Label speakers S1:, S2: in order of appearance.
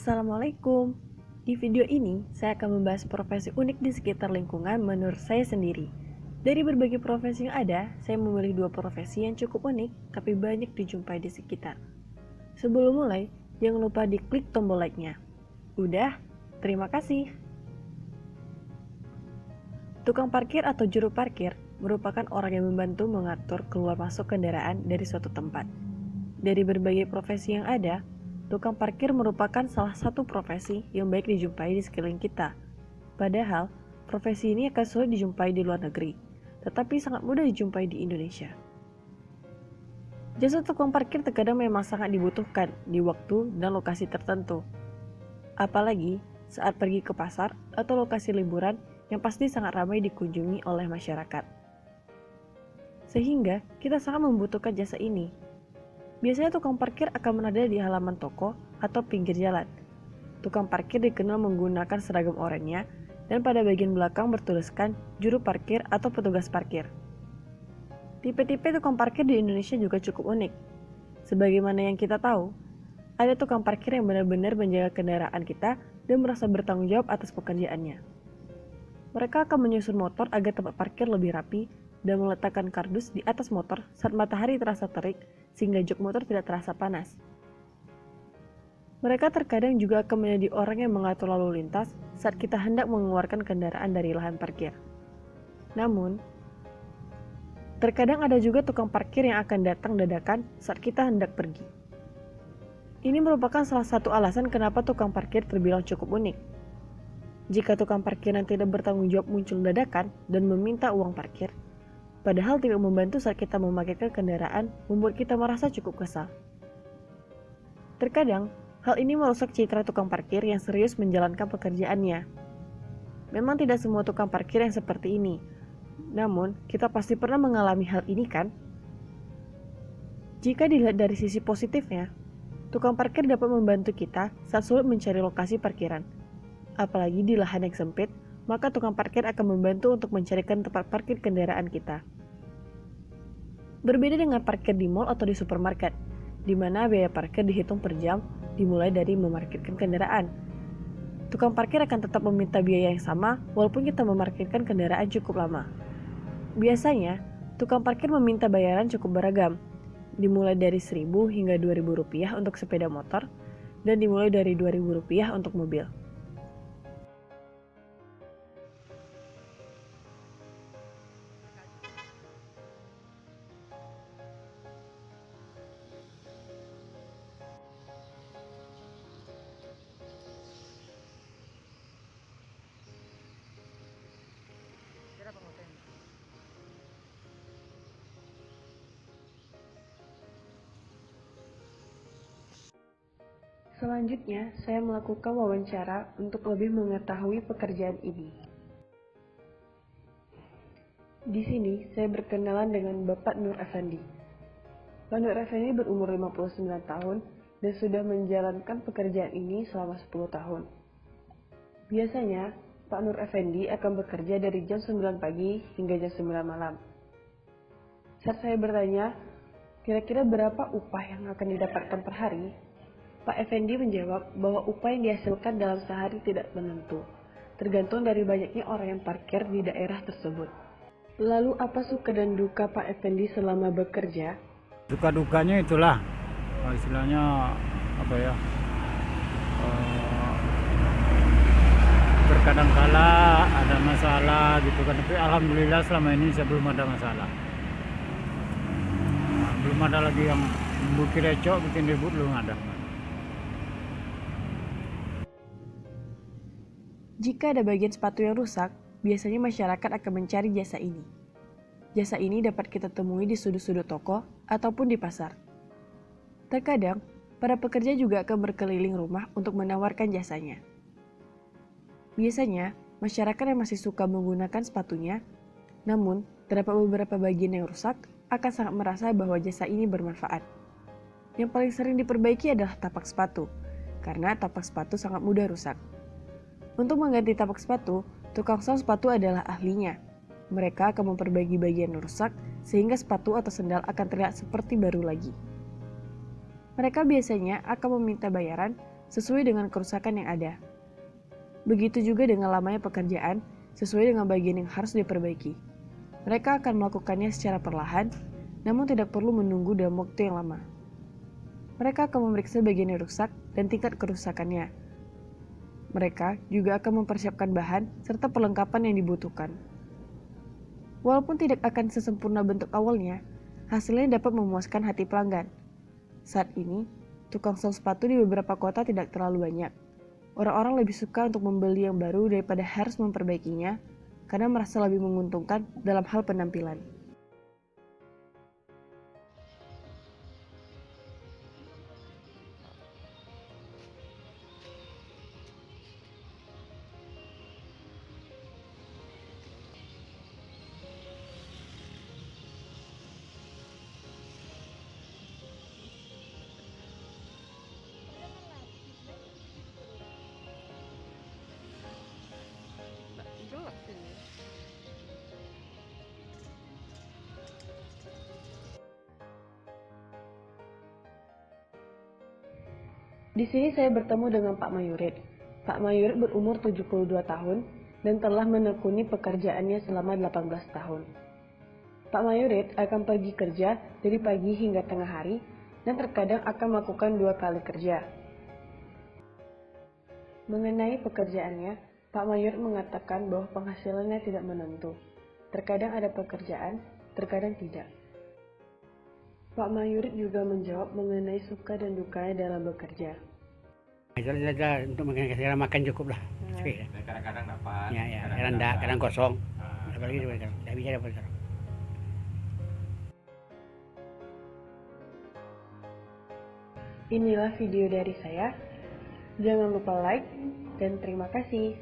S1: Assalamualaikum. Di video ini, saya akan membahas profesi unik di sekitar lingkungan menurut saya sendiri. Dari berbagai profesi yang ada, saya memilih dua profesi yang cukup unik, tapi banyak dijumpai di sekitar. Sebelum mulai, jangan lupa diklik tombol like-nya. Udah, terima kasih. Tukang parkir atau juru parkir merupakan orang yang membantu mengatur keluar masuk kendaraan dari suatu tempat. Dari berbagai profesi yang ada, tukang parkir merupakan salah satu profesi yang baik dijumpai di sekeliling kita. Padahal, profesi ini akan sulit dijumpai di luar negeri, tetapi sangat mudah dijumpai di Indonesia. Jasa tukang parkir terkadang memang sangat dibutuhkan di waktu dan lokasi tertentu. Apalagi saat pergi ke pasar atau lokasi liburan yang pasti sangat ramai dikunjungi oleh masyarakat. Sehingga kita sangat membutuhkan jasa ini. Biasanya tukang parkir akan berada di halaman toko atau pinggir jalan. Tukang parkir dikenal menggunakan seragam oranye dan pada bagian belakang bertuliskan juru parkir atau petugas parkir. Tipe-tipe tukang parkir di Indonesia juga cukup unik. Sebagaimana yang kita tahu, ada tukang parkir yang benar-benar menjaga kendaraan kita dan merasa bertanggung jawab atas pekerjaannya. Mereka akan menyusun motor agar tempat parkir lebih rapi dan meletakkan kardus di atas motor saat matahari terasa terik sehingga jok motor tidak terasa panas. Mereka terkadang juga akan menjadi orang yang mengatur lalu lintas saat kita hendak mengeluarkan kendaraan dari lahan parkir. Namun, terkadang ada juga tukang parkir yang akan datang dadakan saat kita hendak pergi. Ini merupakan salah satu alasan kenapa tukang parkir terbilang cukup unik. Jika tukang parkir yang tidak bertanggung jawab muncul dadakan dan meminta uang parkir, padahal tidak membantu saat kita memarkirkan kendaraan, membuat kita merasa cukup kesal. Terkadang, hal ini merusak citra tukang parkir yang serius menjalankan pekerjaannya. Memang tidak semua tukang parkir yang seperti ini, namun kita pasti pernah mengalami hal ini kan? Jika dilihat dari sisi positifnya, tukang parkir dapat membantu kita saat sulit mencari lokasi parkiran. Apalagi di lahan yang sempit, maka tukang parkir akan membantu untuk mencarikan tempat parkir kendaraan kita. Berbeda dengan parkir di mal atau di supermarket, di mana biaya parkir dihitung per jam dimulai dari memarkirkan kendaraan. Tukang parkir akan tetap meminta biaya yang sama walaupun kita memarkirkan kendaraan cukup lama. Biasanya, tukang parkir meminta bayaran cukup beragam, dimulai dari Rp1.000 hingga Rp2.000 untuk sepeda motor, dan dimulai dari Rp2.000 untuk mobil. Selanjutnya, saya melakukan wawancara untuk lebih mengetahui pekerjaan ini. Di sini, saya berkenalan dengan Bapak Nur Effendi. Pak Nur Effendi berumur 59 tahun dan sudah menjalankan pekerjaan ini selama 10 tahun. Biasanya, Pak Nur Effendi akan bekerja dari jam 9 pagi hingga jam 9 malam. Saat saya bertanya, kira-kira berapa upah yang akan didapatkan per hari? Pak Effendi menjawab bahwa upah yang dihasilkan dalam sehari tidak menentu, tergantung dari banyaknya orang yang parkir di daerah tersebut. Lalu apa suka dan duka Pak Effendi selama bekerja?
S2: Duka-dukanya itulah, istilahnya apa ya, terkadang kala ada masalah gitu kan, tapi alhamdulillah selama ini saya belum ada masalah. Belum ada lagi yang bikin recok, bikin ribut, belum ada.
S1: Jika ada bagian sepatu yang rusak, biasanya masyarakat akan mencari jasa ini. Jasa ini dapat kita temui di sudut-sudut toko ataupun di pasar. Terkadang, para pekerja juga akan berkeliling rumah untuk menawarkan jasanya. Biasanya, masyarakat yang masih suka menggunakan sepatunya, namun terdapat beberapa bagian yang rusak, akan sangat merasa bahwa jasa ini bermanfaat. Yang paling sering diperbaiki adalah tapak sepatu, karena tapak sepatu sangat mudah rusak. Untuk mengganti tapak sepatu, tukang sol sepatu adalah ahlinya. Mereka akan memperbaiki bagian rusak sehingga sepatu atau sendal akan terlihat seperti baru lagi. Mereka biasanya akan meminta bayaran sesuai dengan kerusakan yang ada. Begitu juga dengan lamanya pekerjaan sesuai dengan bagian yang harus diperbaiki. Mereka akan melakukannya secara perlahan, namun tidak perlu menunggu dalam waktu yang lama. Mereka akan memeriksa bagian yang rusak dan tingkat kerusakannya. Mereka juga akan mempersiapkan bahan serta perlengkapan yang dibutuhkan. Walaupun tidak akan sesempurna bentuk awalnya, hasilnya dapat memuaskan hati pelanggan. Saat ini, tukang sol sepatu di beberapa kota tidak terlalu banyak. Orang-orang lebih suka untuk membeli yang baru daripada harus memperbaikinya karena merasa lebih menguntungkan dalam hal penampilan. Di sini saya bertemu dengan Pak Mayurit. Pak Mayurit berumur 72 tahun dan telah menekuni pekerjaannya selama 18 tahun. Pak Mayurit akan pergi kerja dari pagi hingga tengah hari dan terkadang akan melakukan 2 kali kerja. Mengenai pekerjaannya, Pak Mayurit mengatakan bahwa penghasilannya tidak menentu. Terkadang ada pekerjaan, terkadang tidak. Pak Mayurit juga menjawab mengenai suka dan dukanya dalam bekerja.
S3: Untuk menghasilkan makan cukup lah.
S4: Kadang-kadang dapat.
S3: Ya, kadang enggak, kadang kosong. Apalagi tidak bisa dapat sekarang.
S1: Inilah video dari saya. Jangan lupa like dan terima kasih.